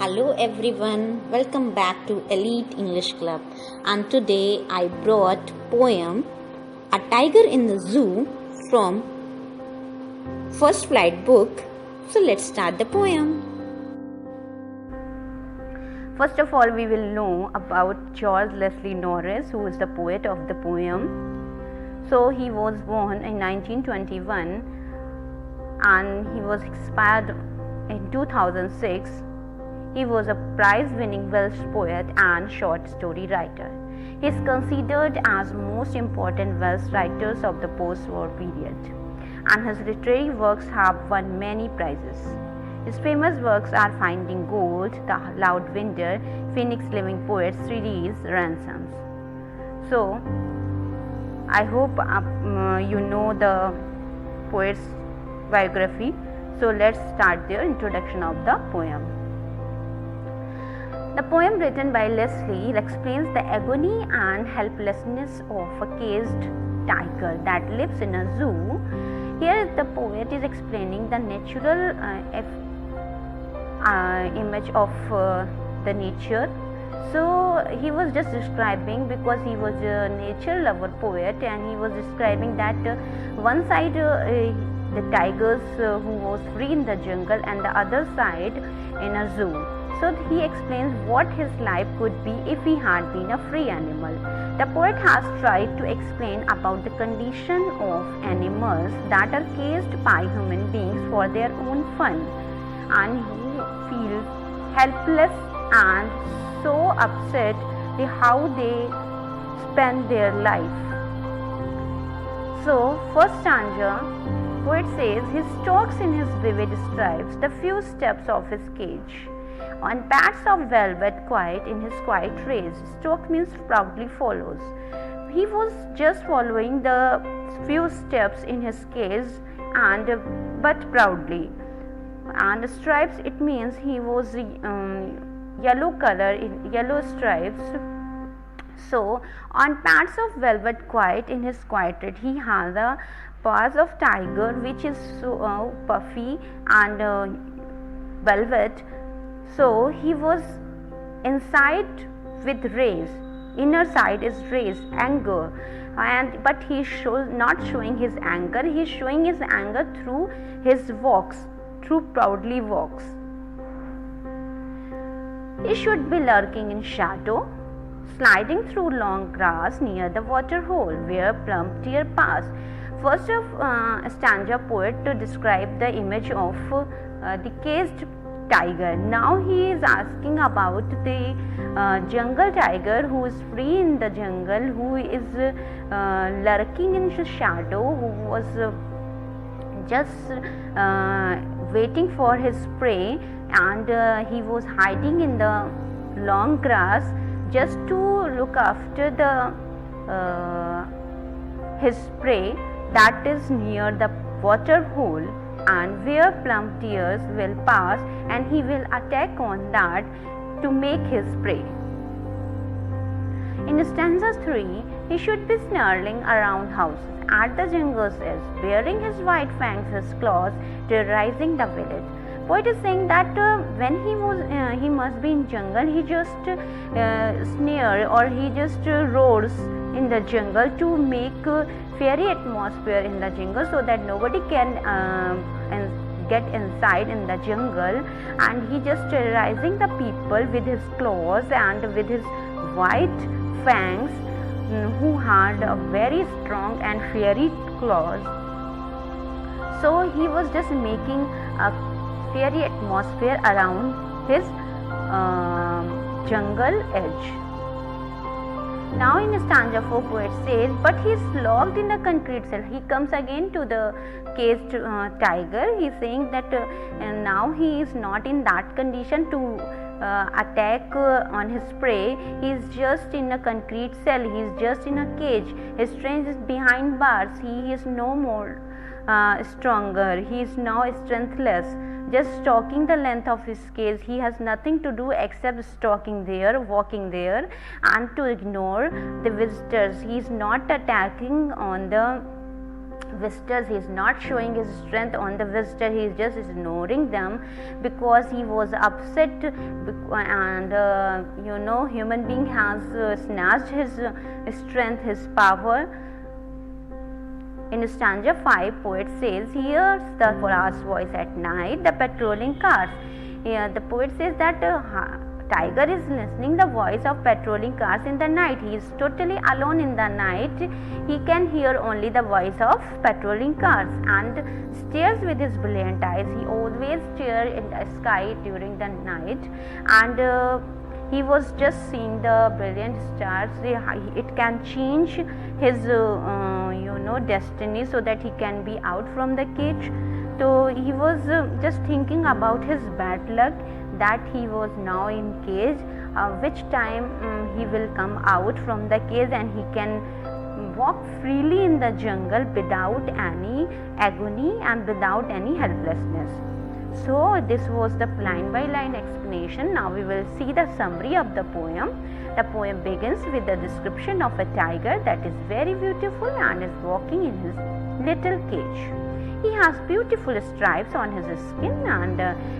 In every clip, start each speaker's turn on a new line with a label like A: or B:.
A: Hello everyone, welcome back to Elite English Club, and today I brought poem A Tiger in the Zoo from First Flight book. So let's start the poem.
B: First of all, we will know about George Leslie Norris, who is the poet of the poem. So he was born in 1921 and he was expired in 2006. He was a prize-winning Welsh poet and short story writer. He is considered as most important Welsh writers of the post-war period, and his literary works have won many prizes. His famous works are Finding Gold, The Loud Winder, Phoenix Living Poets series, Ransoms. So, I hope you know the poet's biography. So, let's start the introduction of the poem. The poem written by Leslie explains the agony and helplessness of a caged tiger that lives in a zoo. Here the poet is explaining the natural image of the nature. So he was just describing, because he was a nature lover poet, and he was describing that one side the tigers who was free in the jungle, and the other side in a zoo. So he explains what his life could be if he had been a free animal. The poet has tried to explain about the condition of animals that are caged by human beings for their own fun, and he feels helpless and so upset with how they spend their life. So first stanza, poet says, he stalks in his vivid stripes the few steps of his cage. On pads of velvet quiet in his quiet race. Stalk means proudly follows. He was just following the few steps in his cage, but proudly. And stripes, it means he was yellow color, in yellow stripes. So on pads of velvet quiet in his quiet race, he has a paws of tiger, which is so puffy and velvet. So he was inside with rage, inner side is rage, anger, but he is not showing his anger. He is showing his anger through his walks, through proudly walks. He should be lurking in shadow, sliding through long grass near the water hole where plump deer pass. First of stanza poet to describe the image of the caged tiger. Now he is asking about the jungle tiger who is free in the jungle, who is lurking in the shadow, who was just waiting for his prey, and he was hiding in the long grass just to look after the his prey that is near the water hole, and where plump deers will pass, and he will attack on that to make his prey. In stanza 3, he should be snarling around houses at the jungle's edge, bearing his white fangs, his claws, terrorizing the village. Poet is saying that when he must be in jungle, he just snare, or he just roars in the jungle to make fairy atmosphere in the jungle, so that nobody can get inside in the jungle, and he just terrorizing the people with his claws and with his white fangs, who had a very strong and fiery claws. So he was just making a fiery atmosphere around his jungle edge. Now in stanza 4, poet says, but he is locked in a concrete cell. He comes again to the caged tiger. He is saying that now he is not in that condition to attack on his prey. He is just in a concrete cell. He is just in a cage. His strength is behind bars. He is no more stronger. He is now strengthless, just stalking the length of his cage. He has nothing to do except stalking there, walking there, and to ignore the visitors. He is not attacking on the visitors. He is not showing his strength on the visitor. He is just ignoring them because he was upset, and human being has snatched his strength, his power. In stanza 5, poet says, hears the brass voice at night, the patrolling cars. Here the poet says that tiger is listening the voice of patrolling cars in the night. He is totally alone in the night. He can hear only the voice of patrolling cars and stares with his brilliant eyes. He always stares in the sky during the night, and he was just seeing the brilliant stars. It can change his destiny so that he can be out from the cage. So he was just thinking about his bad luck, that he was now in cage, which time he will come out from the cage and he can walk freely in the jungle without any agony and without any helplessness. So this was the line by line explanation. Now we will see the summary of the poem. The poem begins with a description of a tiger that is very beautiful and is walking in his little cage. He has beautiful stripes on his skin and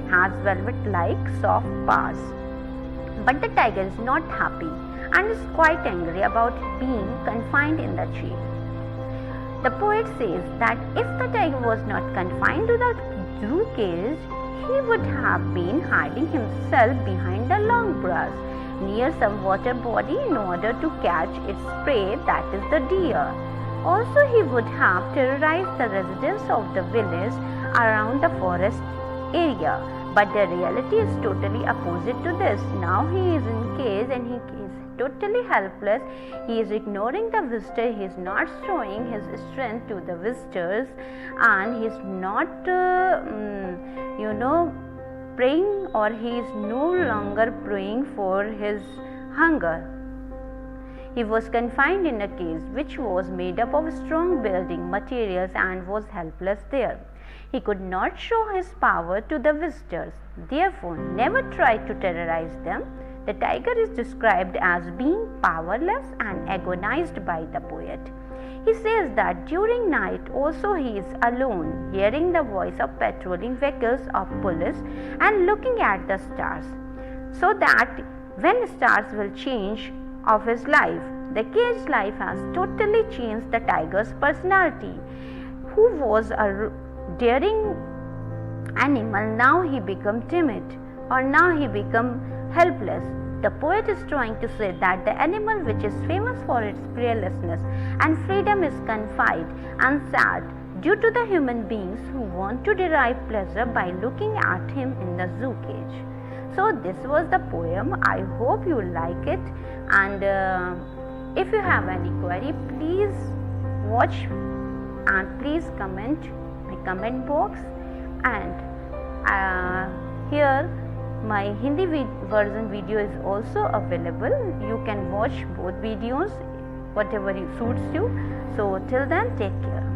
B: has velvet-like soft paws. But the tiger is not happy and is quite angry about being confined in the tree. The poet says that if the tiger was not confined to the zoo cage, he would have been hiding himself behind the long grass near some water body in order to catch its prey, that is the deer. Also, he would have terrorized the residents of the village around the forest area. But the reality is totally opposite to this. Now he is in cage and he is totally helpless. He is ignoring the visitor. He is not showing his strength to the visitors, and he is not, praying, or he is no longer praying for his hunger. He was confined in a cage which was made up of strong building materials and was helpless there. He could not show his power to the visitors. Therefore, never try to terrorize them. The tiger is described as being powerless and agonized by the poet. He says that during night also he is alone, hearing the voice of patrolling vehicles of police and looking at the stars, so that when stars will change of his life. The cage life has totally changed the tiger's personality. Who was a daring animal, now he become timid, or now he become helpless. The poet is trying to say that the animal which is famous for its fearlessness and freedom is confined and sad due to the human beings who want to derive pleasure by looking at him in the zoo cage. So this was the poem. I hope you like it, and if you have any query, please watch and please comment my comment box, and here my Hindi version video is also available. You can watch both videos, whatever suits you. So till then, take care.